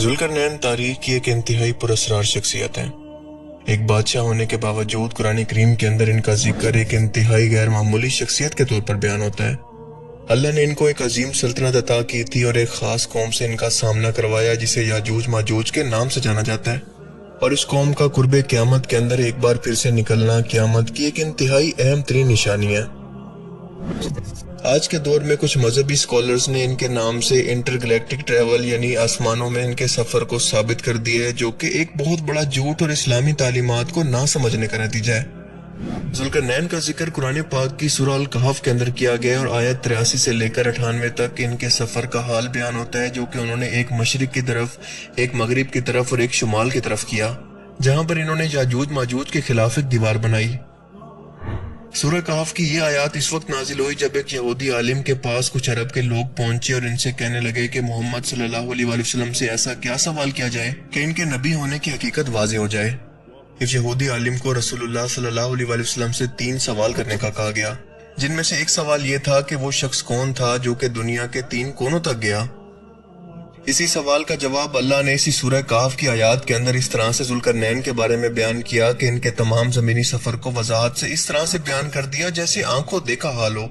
ذوالقرنین تاریخ کی ایک انتہائی پراسرار شخصیت ہے۔ ایک بادشاہ ہونے کے باوجود قرآن کریم کے اندر ان کا ذکر ایک انتہائی غیر معمولی شخصیت کے طور پر بیان ہوتا ہے۔ اللہ نے ان کو ایک عظیم سلطنت عطا کی تھی اور ایک خاص قوم سے ان کا سامنا کروایا جسے یاجوج ماجوج کے نام سے جانا جاتا ہے، اور اس قوم کا قرب قیامت کے اندر ایک بار پھر سے نکلنا قیامت کی ایک انتہائی اہم ترین نشانی ہے۔ آج کے دور میں کچھ مذہبی اسکالرز نے ان کے نام سے انٹر گلیکٹک ٹریول یعنی آسمانوں میں ان کے سفر کو ثابت کر دیا ہے، جو کہ ایک بہت بڑا جھوٹ اور اسلامی تعلیمات کو نہ سمجھنے کا نتیجہ ہے۔ ذوالقرنین کا ذکر قرآن پاک کی سورہ الکہف کے اندر کیا گیا اور آیت 83 سے لے کر 98 تک ان کے سفر کا حال بیان ہوتا ہے، جو کہ انہوں نے ایک مشرق کی طرف، ایک مغرب کی طرف اور ایک شمال کی طرف کیا، جہاں پر انہوں نے یاجوج ماجوج کے خلاف ایک دیوار بنائی۔ سورہ کہف کی یہ آیات اس وقت نازل ہوئی جب ایک یہودی عالم کے پاس کچھ عرب کے لوگ پہنچے اور ان سے کہنے لگے کہ محمد صلی اللہ علیہ وآلہ وسلم سے ایسا کیا سوال کیا جائے کہ ان کے نبی ہونے کی حقیقت واضح ہو جائے۔ اس یہودی عالم کو رسول اللہ صلی اللہ علیہ وآلہ وسلم سے 3 سوال کرنے کا کہا گیا، جن میں سے ایک سوال یہ تھا کہ وہ شخص کون تھا جو کہ دنیا کے 3 کونوں تک گیا۔ اسی سوال کا جواب اللہ نے اسی سورہ کہف کی آیات کے اندر اس طرح سے ذوالقرنین کے بارے میں بیان کیا کہ ان کے تمام زمینی سفر کو وضاحت سے اس طرح سے بیان کر دیا جیسے آنکھوں دیکھا حال ہو۔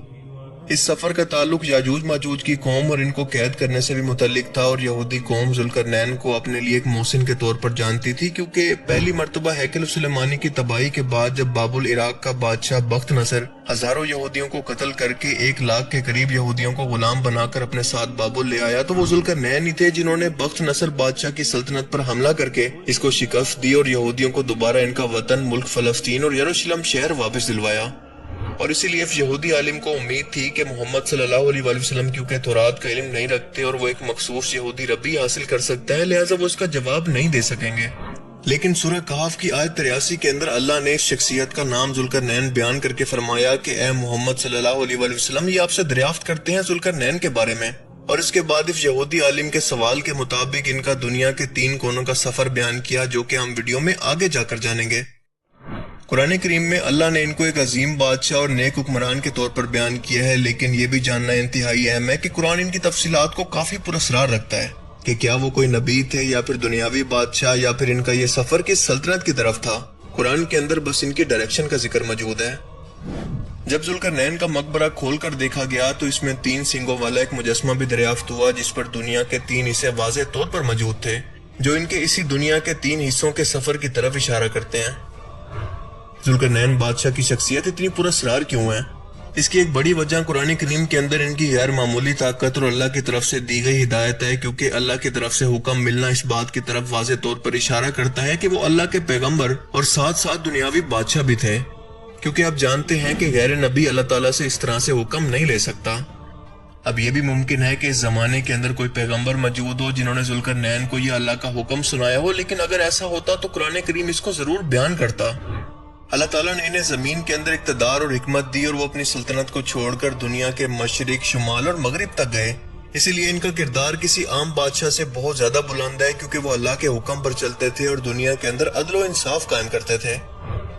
اس سفر کا تعلق یاجوج ماجوج کی قوم اور ان کو قید کرنے سے بھی متعلق تھا، اور یہودی قوم ذوالقرنین کو اپنے لیے ایک محسن کے طور پر جانتی تھی، کیونکہ پہلی مرتبہ ہیکل سلیمانی کی تباہی کے بعد جب باب العراق کا بادشاہ بخت نصر ہزاروں یہودیوں کو قتل کر کے 1 لاکھ کے قریب یہودیوں کو غلام بنا کر اپنے ساتھ بابل لے آیا، تو وہ ذوالقرنین ہی تھے جنہوں نے بخت نصر بادشاہ کی سلطنت پر حملہ کر کے اس کو شکست دی اور یہودیوں کو دوبارہ ان کا وطن ملک فلسطین اور یروشلم شہر واپس دلوایا۔ اور اسی لیے یہودی عالم کو امید تھی کہ محمد صلی اللہ علیہ وآلہ وسلم کیونکہ تورات کا علم نہیں رکھتے اور وہ ایک مخصوص یہودی ربی حاصل کر سکتا ہے، لہٰذا وہ اس کا جواب نہیں دے سکیں گے۔ لیکن سورہ کہف کی آیت 83 کے اندر اللہ نے اس شخصیت کا نام ذوالقرنین بیان کر کے فرمایا کہ اے محمد صلی اللہ علیہ وآلہ وسلم، یہ آپ سے دریافت کرتے ہیں ذوالقرنین کے بارے میں۔ اور اس کے بعد اس یہودی عالم کے سوال کے مطابق ان کا دنیا کے 3 کونوں کا سفر بیان کیا، جو کہ ہم ویڈیو میں آگے جا کر جانیں گے۔ قرآن کریم میں اللہ نے ان کو ایک عظیم بادشاہ اور نیک حکمران کے طور پر بیان کیا ہے، لیکن یہ بھی جاننا انتہائی اہم ہے کہ قرآن ان کی تفصیلات کو کافی پراسرار رکھتا ہے کہ کیا وہ کوئی نبی تھے یا پھر دنیاوی بادشاہ، یا پھر ان کا یہ سفر کس سلطنت کی طرف تھا۔ قرآن کے اندر بس ان کی ڈائریکشن کا ذکر موجود ہے۔ جب ذوالقرنین کا مقبرہ کھول کر دیکھا گیا تو اس میں 3 سینگوں والا ایک مجسمہ بھی دریافت ہوا، جس پر دنیا کے 3 حصے واضح طور پر موجود تھے، جو ان کے اسی دنیا کے 3 حصوں کے سفر کی طرف اشارہ کرتے ہیں۔ ذوالقرنین بادشاہ کی شخصیت اتنی پراسرار کیوں ہے؟ اس کی ایک بڑی وجہ قرآن کریم کے اندر ان کی غیر معمولی طاقت اور اللہ کی طرف سے دی گئی ہدایت ہے، کیونکہ اللہ کی طرف سے حکم ملنا اس بات کی طرف واضح طور پر اشارہ کرتا ہے کہ وہ اللہ کے پیغمبر اور ساتھ ساتھ دنیاوی بادشاہ بھی تھے، کیونکہ آپ جانتے ہیں کہ غیر نبی اللہ تعالیٰ سے اس طرح سے حکم نہیں لے سکتا۔ اب یہ بھی ممکن ہے کہ اس زمانے کے اندر کوئی پیغمبر موجود ہو جنہوں نے ذوالقرنین کو یہ اللہ کا حکم سنایا ہو، لیکن اگر ایسا ہوتا تو قرآن کریم اس کو ضرور بیان کرتا۔ اللہ تعالیٰ نے انہیں زمین کے اندر اقتدار اور حکمت دی اور وہ اپنی سلطنت کو چھوڑ کر دنیا کے مشرق، شمال اور مغرب تک گئے۔ اسی لیے ان کا کردار کسی عام بادشاہ سے بہت زیادہ بلند ہے، کیونکہ وہ اللہ کے حکم پر چلتے تھے اور دنیا کے اندر عدل و انصاف قائم کرتے تھے۔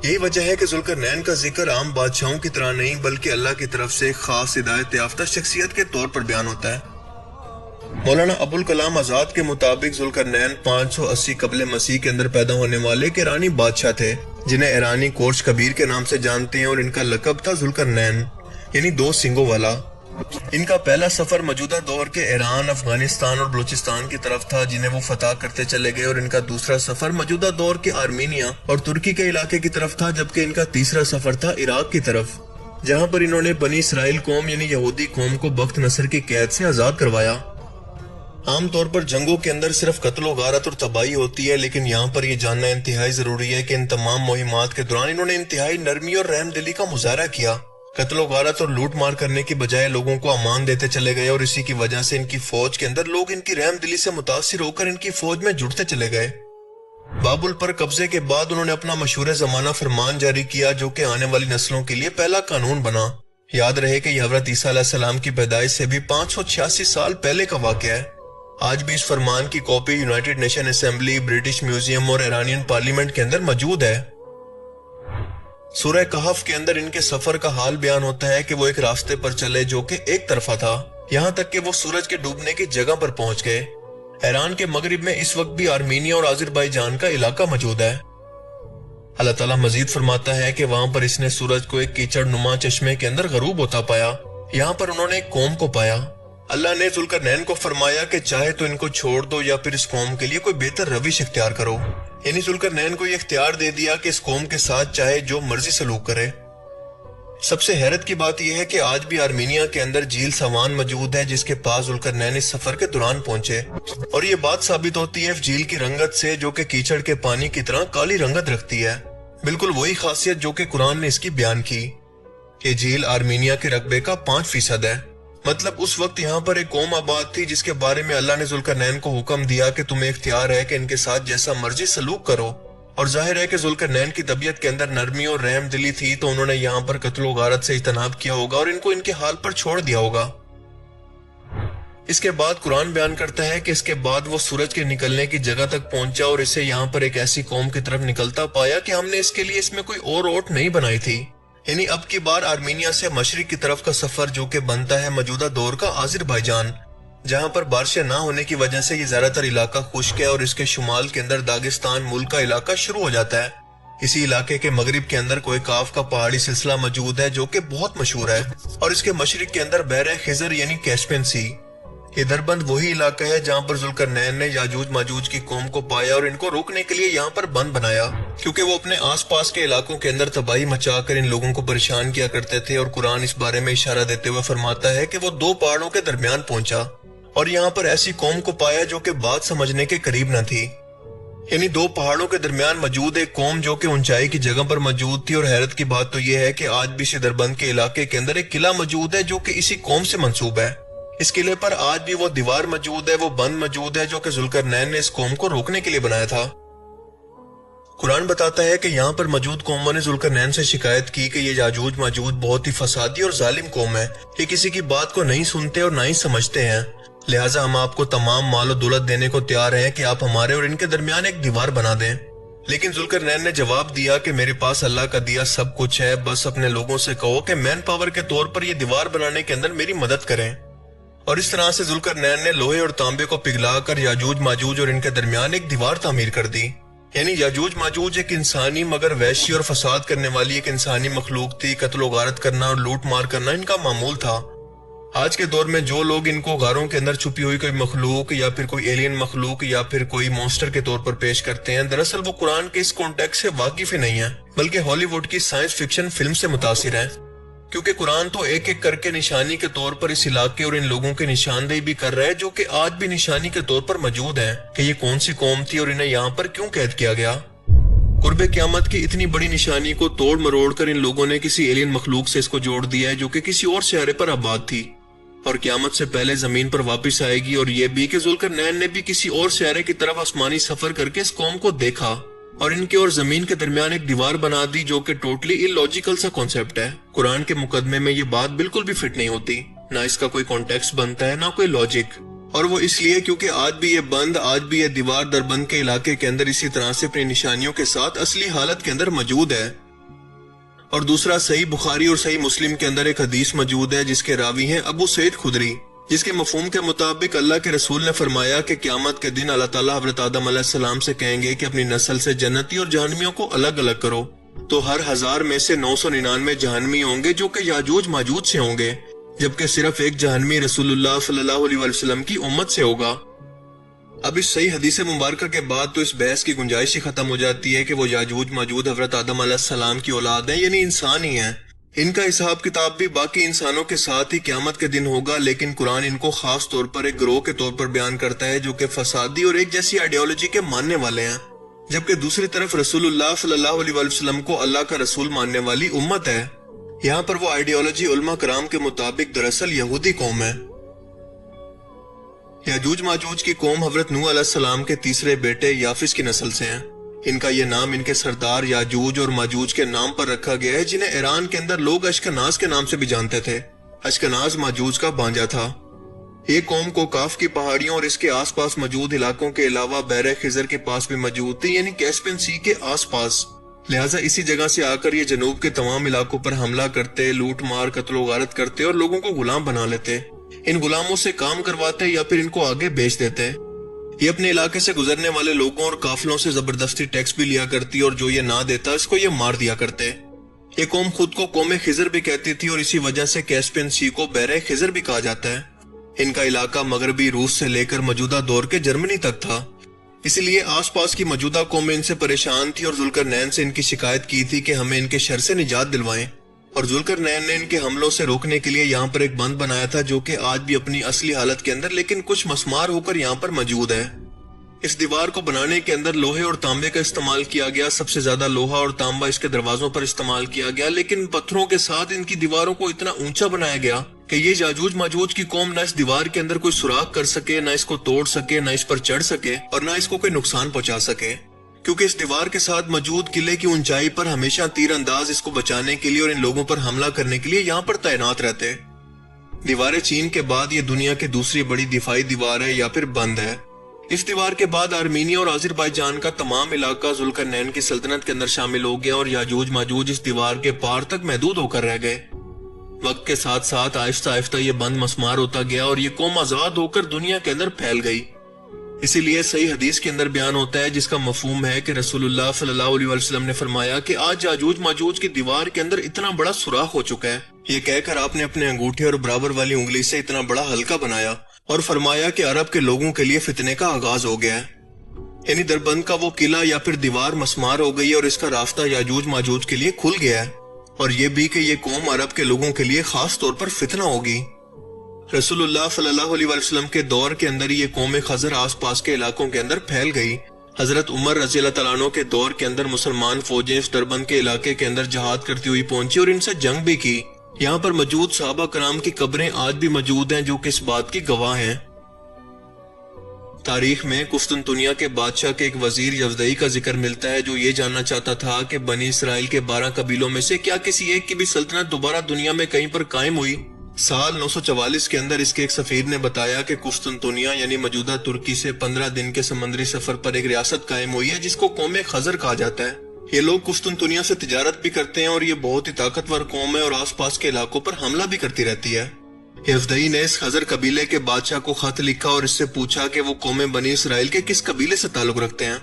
یہی وجہ ہے کہ ذوالقرنین کا ذکر عام بادشاہوں کی طرح نہیں بلکہ اللہ کی طرف سے ایک خاص ہدایت یافتہ شخصیت کے طور پر بیان ہوتا ہے۔ مولانا ابوالکلام آزاد کے مطابق ذوالقرنین 580 قبل مسیح کے اندر پیدا ہونے والے ایک ایرانی بادشاہ تھے، جنہیں ایرانی کورش کبیر کے نام سے جانتے ہیں، اور ان کا لقب تھا ذوالقرنین یعنی 2 سینگوں والا۔ ان کا پہلا سفر موجودہ دور کے ایران، افغانستان اور بلوچستان کی طرف تھا، جنہیں وہ فتح کرتے چلے گئے، اور ان کا دوسرا سفر موجودہ دور کے آرمینیا اور ترکی کے علاقے کی طرف تھا، جبکہ ان کا تیسرا سفر تھا عراق کی طرف، جہاں پر انہوں نے بنی اسرائیل قوم یعنی یہودی قوم کو بخت نصر کی قید سے آزاد کروایا۔ عام طور پر جنگوں کے اندر صرف قتل و غارت اور تباہی ہوتی ہے، لیکن یہاں پر یہ جاننا انتہائی ضروری ہے کہ ان تمام مہمات کے دوران انہوں نے انتہائی نرمی اور رحم دلی کا مظاہرہ کیا۔ قتل و غارت اور لوٹ مار کرنے کی بجائے لوگوں کو امان دیتے چلے گئے، اور اسی کی وجہ سے ان کی فوج کے اندر لوگ ان کی رحم دلی سے متاثر ہو کر ان کی فوج میں جڑتے چلے گئے۔ بابل پر قبضے کے بعد انہوں نے اپنا مشہور زمانہ فرمان جاری کیا، جو کہ آنے والی نسلوں کے لیے پہلا قانون بنا۔ یاد رہے کہ یہ حضرت عیسیٰ علیہ السلام کی پیدائش سے بھی 586 سال پہلے کا واقعہ ہے۔ آج بھی اس فرمان کی copy United nation assembly, British museum اور ایرانین پارلیمنٹ کے اندر موجود ہے۔ سورہ کہف کے اندر ان کے سفر کا حال بیان ہوتا ہے کہ وہ ایک راستے پر چلے جو کہ ایک طرفہ تھا، یہاں تک کہ وہ سورج کے ڈوبنے کی جگہ پر پہنچ گئے۔ ایران کے مغرب میں اس وقت بھی آرمینیا اور آذربائیجان کا علاقہ موجود ہے۔ اللہ تعالیٰ مزید فرماتا ہے کہ وہاں پر اس نے سورج کو ایک کیچڑ نما چشمے کے اندر غروب ہوتا پایا، یہاں پر انہوں نے ایک قوم کو پایا۔ اللہ نے ذوالقرنین کو فرمایا کہ چاہے تو ان کو چھوڑ دو یا پھر اس قوم کے لیے کوئی بہتر روش اختیار کرو، یعنی ذوالقرنین کو یہ اختیار دے دیا کہ اس قوم کے ساتھ چاہے جو مرضی سلوک کرے۔ سب سے حیرت کی بات یہ ہے کہ آج بھی آرمینیا کے اندر جھیل سوان موجود ہے جس کے پاس ذوالقرنین اس سفر کے دوران پہنچے، اور یہ بات ثابت ہوتی ہے اس جھیل کی رنگت سے جو کہ کیچڑ کے پانی کی طرح کالی رنگت رکھتی ہے، بالکل وہی خاصیت جو کہ قرآن نے اس کی بیان کی۔ یہ جھیل آرمینیا کے رقبے کا 5% ہے، مطلب اس وقت یہاں پر ایک قوم آباد تھی جس کے بارے میں اللہ نے ذوالقرنین کو حکم دیا کہ تمہیں اختیار ہے کہ ان کے ساتھ جیسا مرضی سلوک کرو، اور ظاہر ہے کہ ذوالقرنین کی طبیعت کے اندر نرمی اور رحم دلی تھی تو انہوں نے یہاں پر قتل و غارت سے اجتناب کیا ہوگا اور ان کو ان کے حال پر چھوڑ دیا ہوگا۔ اس کے بعد قرآن بیان کرتا ہے کہ اس کے بعد وہ سورج کے نکلنے کی جگہ تک پہنچا اور اسے یہاں پر ایک ایسی قوم کی طرف نکلتا پایا کہ ہم نے اس کے لیے اس میں کوئی اور اوٹ نہیں بنائی تھی، یعنی اب کی بار آرمینیا سے مشرق کی طرف کا سفر جو کہ بنتا ہے موجودہ دور کا آذربائیجان، جہاں پر بارشیں نہ ہونے کی وجہ سے یہ زیادہ تر علاقہ خشک ہے، اور اس کے شمال کے اندر داغستان ملک کا علاقہ شروع ہو جاتا ہے۔ اسی علاقے کے مغرب کے اندر کوئی کاف کا پہاڑی سلسلہ موجود ہے جو کہ بہت مشہور ہے، اور اس کے مشرق کے اندر بحر خضر یعنی کیسپین سی۔ یہ دربند وہی علاقہ ہے جہاں پر ذوالقرنین نے یاجوج ماجوج کی قوم کو پایا اور ان کو روکنے کے لیے یہاں پر بند بنایا، کیونکہ وہ اپنے آس پاس کے علاقوں کے اندر تباہی مچا کر ان لوگوں کو پریشان کیا کرتے تھے، اور قرآن اس بارے میں اشارہ دیتے ہوئے فرماتا ہے کہ وہ 2 پہاڑوں کے درمیان پہنچا اور یہاں پر ایسی قوم کو پایا جو کہ بات سمجھنے کے قریب نہ تھی، یعنی 2 پہاڑوں کے درمیان موجود ایک قوم جو کہ اونچائی کی جگہ پر موجود تھی۔ اور حیرت کی بات تو یہ ہے کہ آج بھی دربند کے علاقے کے اندر ایک قلعہ موجود ہے جو کہ اسی قوم سے منسوب ہے۔ اس قلعے پر آج بھی وہ دیوار موجود ہے، وہ بند موجود ہے جو کہ ذوالقرنین نے اس قوم کو روکنے کے لیے بنایا تھا۔ قرآن بتاتا ہے کہ یہاں پر موجود قوموں نے ذوالقرنین سے شکایت کی کہ یہ یاجوج ماجوج بہت ہی فسادی اور ظالم قوم ہے، یہ کسی کی بات کو نہیں سنتے اور نہ ہی سمجھتے ہیں، لہٰذا ہم آپ کو تمام مال و دولت دینے کو تیار ہیں کہ آپ ہمارے اور ان کے درمیان ایک دیوار بنا دیں۔ لیکن ذوالقرنین نے جواب دیا کہ میرے پاس اللہ کا دیا سب کچھ ہے، بس اپنے لوگوں سے کہو کہ مین پاور کے طور پر یہ دیوار بنانے کے اندر میری مدد کریں۔ اور اس طرح سے ذوالقرنین نے لوہے اور تانبے کو پگھلا کر یاجوج ماجوج اور ان کے درمیان ایک دیوار تعمیر کر دی، یعنی یاجوج ماجوج ایک انسانی مگر وحشی اور فساد کرنے والی ایک انسانی مخلوق تھی، قتل و غارت کرنا اور لوٹ مار کرنا ان کا معمول تھا۔ آج کے دور میں جو لوگ ان کو غاروں کے اندر چھپی ہوئی کوئی مخلوق یا پھر کوئی ایلین مخلوق یا پھر کوئی مونسٹر کے طور پر پیش کرتے ہیں، دراصل وہ قرآن کے اس کانٹیکسٹ سے واقف ہی نہیں ہے، بلکہ ہالی ووڈ کی سائنس فکشن فلم سے متاثر ہے، کیونکہ قرآن تو ایک ایک کر کے نشانی کے طور پر اس علاقے اور ان لوگوں کی نشاندہی بھی کر رہا ہے جو کہ آج بھی نشانی کے طور پر موجود ہیں کہ یہ کون سی قوم تھی اور انہیں یہاں پر کیوں قید کیا گیا۔ قرب قیامت کی اتنی بڑی نشانی کو توڑ مروڑ کر ان لوگوں نے کسی ایلین مخلوق سے اس کو جوڑ دیا ہے جو کہ کسی اور سیارے پر آباد تھی اور قیامت سے پہلے زمین پر واپس آئے گی، اور یہ بھی کہ ذوالقرنین نے بھی کسی اور سیارے کی طرف آسمانی سفر کر کے اس قوم کو دیکھا اور ان کے اور زمین کے درمیان ایک دیوار بنا دی جو کہ ٹوٹلی illogical سا کانسیپٹ ہے۔ قرآن کے مقدمے میں یہ بات بالکل بھی فٹ نہیں ہوتی، نہ اس کا کوئی کانٹیکسٹ بنتا ہے نہ کوئی لاجک، اور وہ اس لیے کیونکہ آج بھی یہ بند، آج بھی یہ دیوار دربند کے علاقے کے اندر اسی طرح سے اپنی نشانیوں کے ساتھ اصلی حالت کے اندر موجود ہے۔ اور دوسرا، صحیح بخاری اور صحیح مسلم کے اندر ایک حدیث موجود ہے جس کے راوی ہیں ابو سعید خدری، جس کے مفہوم کے مطابق اللہ کے رسول نے فرمایا کہ قیامت کے دن اللہ تعالیٰ حضرت آدم علیہ السلام سے کہیں گے کہ اپنی نسل سے جنتی اور جہنمیوں کو الگ الگ کرو، تو ہر 1000 میں سے 999 جہنمی ہوں گے جو کہ یاجوج ماجوج سے ہوں گے، جبکہ صرف ایک جہنمی رسول اللہ صلی اللہ علیہ وسلم کی امت سے ہوگا۔ اب اس صحیح حدیث مبارکہ کے بعد تو اس بحث کی گنجائش ہی ختم ہو جاتی ہے کہ وہ یاجوج ماجوج حضرت آدم علیہ السلام کی اولاد ہیں، یعنی انسان ہی ہیں۔ ان کا حساب کتاب بھی باقی انسانوں کے ساتھ ہی قیامت کے دن ہوگا، لیکن قرآن ان کو خاص طور پر ایک گروہ کے طور پر بیان کرتا ہے جو کہ فسادی اور ایک جیسی آئیڈیالوجی کے ماننے والے ہیں، جبکہ دوسری طرف رسول اللہ صلی اللہ علیہ وسلم کو اللہ کا رسول ماننے والی امت ہے۔ یہاں پر وہ آئیڈیالوجی علماء کرام کے مطابق دراصل یہودی قوم ہے۔ یاجوج ماجوج کی قوم حضرت نوح علیہ السلام کے تیسرے بیٹے یافس کی نسل سے ہیں۔ ان کا یہ نام ان کے سردار یاجوج اور ماجوج کے نام پر رکھا گیا ہے، جنہیں ایران کے اندر لوگ اشکناز کے نام سے بھی جانتے تھے۔ اشکناز ماجوج کا بانجا تھا۔ یہ قوم کو کاف کی پہاڑیوں اور اس کے آس پاس موجود علاقوں کے علاوہ بحر خضر کے پاس بھی موجود تھی، یعنی کیسپین سی کے آس پاس، لہٰذا اسی جگہ سے آ کر یہ جنوب کے تمام علاقوں پر حملہ کرتے، لوٹ مار، قتل و غارت کرتے اور لوگوں کو غلام بنا لیتے، ان غلاموں سے کام کرواتے یا پھر ان کو آگے بیچ دیتے۔ یہ اپنے علاقے سے گزرنے والے لوگوں اور قافلوں سے زبردستی ٹیکس بھی لیا کرتی اور جو یہ نہ دیتا اس کو یہ مار دیا کرتے۔ یہ قوم خود کو قوم خضر بھی کہتی تھی اور اسی وجہ سے کیسپین سی کو بحر خضر بھی کہا جاتا ہے۔ ان کا علاقہ مغربی روس سے لے کر موجودہ دور کے جرمنی تک تھا، اسی لیے آس پاس کی موجودہ قومیں ان سے پریشان تھی اور ذوالقرنین سے ان کی شکایت کی تھی کہ ہمیں ان کے شر سے نجات دلوائیں، اور ذوالقرنین نے ان کے حملوں سے روکنے کے لیے یہاں پر ایک بند بنایا تھا جو کہ آج بھی اپنی اصلی حالت کے اندر لیکن کچھ مسمار ہو کر یہاں پر موجود ہے۔ اس دیوار کو بنانے کے اندر لوہے اور تانبے کا استعمال کیا گیا، سب سے زیادہ لوہا اور تانبا اس کے دروازوں پر استعمال کیا گیا، لیکن پتھروں کے ساتھ ان کی دیواروں کو اتنا اونچا بنایا گیا کہ یہ یاجوج ماجوج کی قوم نہ اس دیوار کے اندر کوئی سوراخ کر سکے، نہ اس کو توڑ سکے، نہ اس پر چڑھ سکے اور نہ اس کو کوئی نقصان پہنچا سکے، کیونکہ اس دیوار کے ساتھ موجود قلعے کی اونچائی پر ہمیشہ تیر انداز اس کو بچانے کے لیے اور ان لوگوں پر حملہ کرنے کے لیے یہاں پر تعینات رہتے۔ دیوار چین کے بعد یہ دنیا کی دوسری بڑی دفاعی دیوار ہے یا پھر بند ہے۔ اس دیوار کے بعد آرمینیا اور آذربائیجان کا تمام علاقہ ذوالقرنین کی سلطنت کے اندر شامل ہو گیا اور یاجوج ماجوج اس دیوار کے پار تک محدود ہو کر رہ گئے۔ وقت کے ساتھ ساتھ آہستہ آہستہ یہ بند مسمار ہوتا گیا اور یہ قوم آزاد ہو کر دنیا کے اندر پھیل گئی۔ اسی لیے صحیح حدیث کے اندر بیان ہوتا ہے جس کا مفہوم ہے کہ رسول اللہ صلی اللہ علیہ وسلم نے فرمایا کہ آج یاجوج ماجوج کی دیوار کے اندر اتنا بڑا سوراخ ہو چکا ہے۔ یہ کہہ کر آپ نے اپنے انگوٹھے اور برابر والی انگلی سے اتنا بڑا حلقہ بنایا اور فرمایا کہ عرب کے لوگوں کے لیے فتنے کا آغاز ہو گیا ہے، یعنی دربند کا وہ قلعہ یا پھر دیوار مسمار ہو گئی اور اس کا راستہ یاجوج ماجوج کے لیے کھل گیا ہے، اور یہ بھی کہ یہ قوم عرب کے لوگوں کے لیے خاص طور پر فتنہ ہوگی۔ رسول اللہ صلی اللہ علیہ وسلم کے دور کے اندر یہ قوم خضر آس پاس کے علاقوں کے اندر پھیل گئی۔ حضرت عمر رضی اللہ تعالیٰ عنہ کے دور کے اندر مسلمان فوجیں اس دربند کے علاقے کے اندر جہاد کرتی ہوئی پہنچی اور ان سے جنگ بھی کی۔ یہاں پر موجود صحابہ کرام کی قبریں آج بھی موجود ہیں جو کہ اس بات کی گواہ ہیں۔ تاریخ میں قسطنطنیہ کے بادشاہ کے ایک وزیر یزدئی کا ذکر ملتا ہے جو یہ جاننا چاہتا تھا کہ بنی اسرائیل کے 12 قبیلوں میں سے کیا کسی ایک کی بھی سلطنت دوبارہ دنیا میں کہیں پر قائم ہوئی۔ سال 944 کے اندر اس کے ایک سفیر نے بتایا کہ قسطنطنیہ یعنی موجودہ ترکی سے 15 دن کے سمندری سفر پر ایک ریاست قائم ہوئی ہے جس کو قوم خضر کہا جاتا ہے۔ یہ لوگ قسطنطنیہ سے تجارت بھی کرتے ہیں اور یہ بہت ہی طاقتور قوم ہے اور آس پاس کے علاقوں پر حملہ بھی کرتی رہتی ہے۔ یزدئی نے اس خضر قبیلے کے بادشاہ کو خط لکھا اور اس سے پوچھا کہ وہ قوم بنی اسرائیل کے کس قبیلے سے تعلق رکھتے ہیں۔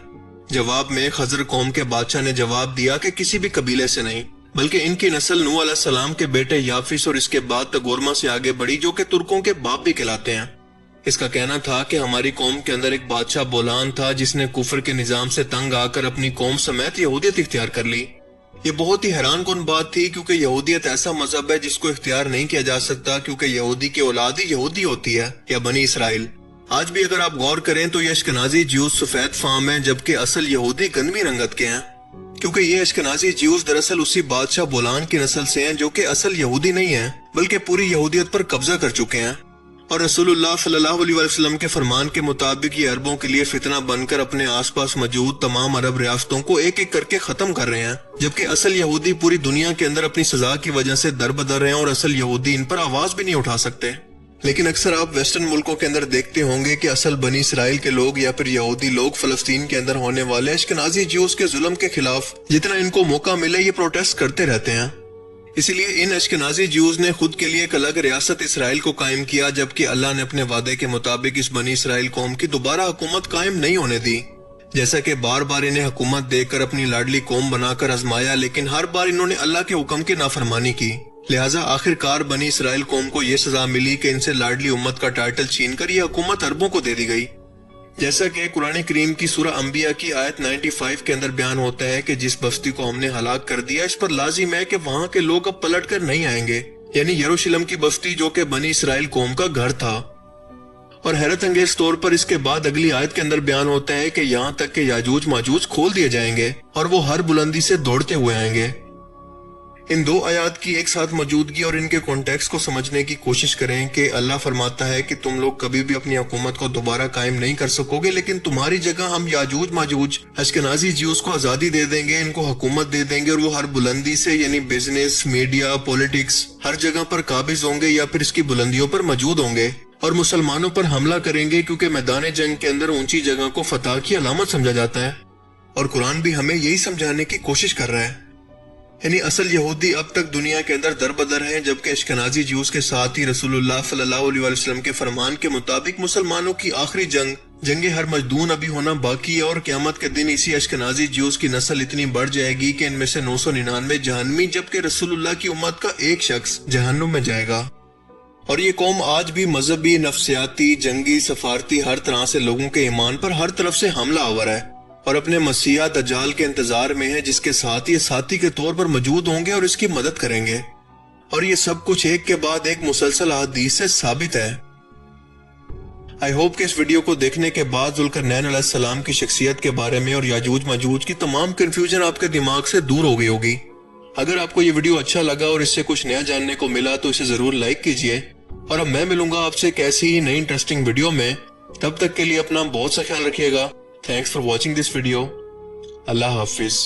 جواب میں خضر قوم کے بادشاہ نے جواب دیا کہ کسی بھی قبیلے سے نہیں، بلکہ ان کی نسل نوح علیہ السلام کے بیٹے یافس اور اس کے بعد تگورما سے آگے بڑھی جو کہ ترکوں کے باپ بھی کہلاتے ہیں۔ اس کا کہنا تھا کہ ہماری قوم کے اندر ایک بادشاہ بولان تھا جس نے کفر کے نظام سے تنگ آ کر اپنی قوم سمیت یہودیت اختیار کر لی۔ یہ بہت ہی حیران کن بات تھی کیونکہ یہودیت ایسا مذہب ہے جس کو اختیار نہیں کیا جا سکتا کیونکہ یہودی کی اولاد ہی یہودی ہوتی ہے یا بنی اسرائیل۔ آج بھی اگر آپ غور کریں تو یہ اشکنازی جیوز سفید فام ہیں جبکہ اصل یہودی گندمی رنگت کے ہیں، کیونکہ یہ اشکنازی جیوز دراصل اسی بادشاہ بولان کی نسل سے ہیں جو کہ اصل یہودی نہیں ہیں بلکہ پوری یہودیت پر قبضہ کر چکے ہیں۔ اور رسول اللہ صلی اللہ علیہ وسلم کے فرمان کے مطابق یہ عربوں کے لیے فتنہ بن کر اپنے آس پاس موجود تمام عرب ریاستوں کو ایک ایک کر کے ختم کر رہے ہیں، جبکہ اصل یہودی پوری دنیا کے اندر اپنی سزا کی وجہ سے در بدر ہیں اور اصل یہودی ان پر آواز بھی نہیں اٹھا سکتے۔ لیکن اکثر آپ ویسٹرن ملکوں کے اندر دیکھتے ہوں گے کہ اصل بنی اسرائیل کے لوگ یا پھر یہودی لوگ فلسطین کے اندر ہونے والے اشکنازی جیوز کے ظلم کے خلاف جتنا ان کو موقع ملے یہ پروٹیسٹ کرتے رہتے ہیں۔ اسی لیے ان اشکنازی جیوز نے خود کے لیے ایک الگ ریاست اسرائیل کو قائم کیا جبکہ اللہ نے اپنے وعدے کے مطابق اس بنی اسرائیل قوم کی دوبارہ حکومت قائم نہیں ہونے دی، جیسا کہ بار بار انہیں حکومت دے کر اپنی لاڈلی قوم بنا کر آزمایا لیکن ہر بار انہوں نے اللہ کے حکم کی نافرمانی کی، لہٰذا آخر کار بنی اسرائیل قوم کو یہ سزا ملی کہ ان سے لاڈلی امت کا ٹائٹل چھین کر یہ حکومت عربوں کو دے دی گئی۔ جیسا کہ قرآن کریم کی سورہ انبیاء کی آیت 95 کے اندر بیان ہوتا ہے کہ جس بستی کو ہم نے ہلاک کر دیا اس پر لازم ہے کہ وہاں کے لوگ اب پلٹ کر نہیں آئیں گے، یعنی یروشلم کی بستی جو کہ بنی اسرائیل قوم کا گھر تھا۔ اور حیرت انگیز طور پر اس کے بعد اگلی آیت کے اندر بیان ہوتا ہے کہ یہاں تک کہ یاجوج ماجوج کھول دیے جائیں گے اور وہ ہر بلندی سے دوڑتے ہوئے آئیں گے۔ ان دو آیات کی ایک ساتھ موجودگی اور ان کے کانٹیکسٹ کو سمجھنے کی کوشش کریں کہ اللہ فرماتا ہے کہ تم لوگ کبھی بھی اپنی حکومت کو دوبارہ قائم نہیں کر سکو گے لیکن تمہاری جگہ ہم یاجوج ماجوج اشکنازی جیوز کو آزادی دے دیں گے، ان کو حکومت دے دیں گے اور وہ ہر بلندی سے یعنی بزنس، میڈیا، پولیٹکس ہر جگہ پر قابض ہوں گے یا پھر اس کی بلندیوں پر موجود ہوں گے اور مسلمانوں پر حملہ کریں گے کیونکہ میدان جنگ کے اندر اونچی جگہ کو فتح کی علامت سمجھا جاتا ہے، اور قرآن بھی ہمیں یہی سمجھانے کی کوشش کر رہا ہے۔ یعنی اصل یہودی اب تک دنیا کے اندر در بدر ہیں، جبکہ اشکنازی جیوز کے ساتھ ہی رسول اللہ صلی اللہ علیہ وسلم کے فرمان کے مطابق مسلمانوں کی آخری جنگ ہر مجدون ابھی ہونا باقی ہے، اور قیامت کے دن اسی اشکنازی جیوز کی نسل اتنی بڑھ جائے گی کہ ان میں سے 999 جہنمی، جبکہ رسول اللہ کی امت کا ایک شخص جہنم میں جائے گا۔ اور یہ قوم آج بھی مذہبی، نفسیاتی، جنگی، سفارتی ہر طرح سے لوگوں کے ایمان پر ہر طرف سے حملہ آور ہے، اور اپنے مسیح دجال کے انتظار میں ہے، جس کے ساتھ یہ ساتھی کے طور پر موجود ہوں گے اور اس کی مدد کریں گے۔ اور یہ سب کچھ ایک کے بعد ایک مسلسل احادیث سے ثابت ہے۔ آئی ہوپ کہ اس ویڈیو کو دیکھنے کے بعد ذوالقرنین علیہ السلام کی شخصیت کے بارے میں اور یاجوج ماجوج کی تمام کنفیوژن آپ کے دماغ سے دور ہو گئی ہوگی۔ اگر آپ کو یہ ویڈیو اچھا لگا اور اس سے کچھ نیا جاننے کو ملا تو اسے ضرور لائک کیجئے، اور اب میں ملوں گا آپ سے ایک ایسی ہی نئی انٹرسٹنگ ویڈیو میں۔ تب تک کے لیے اپنا بہت سا خیال رکھیے گا۔ Thanks for watching this video. Allah حافظ۔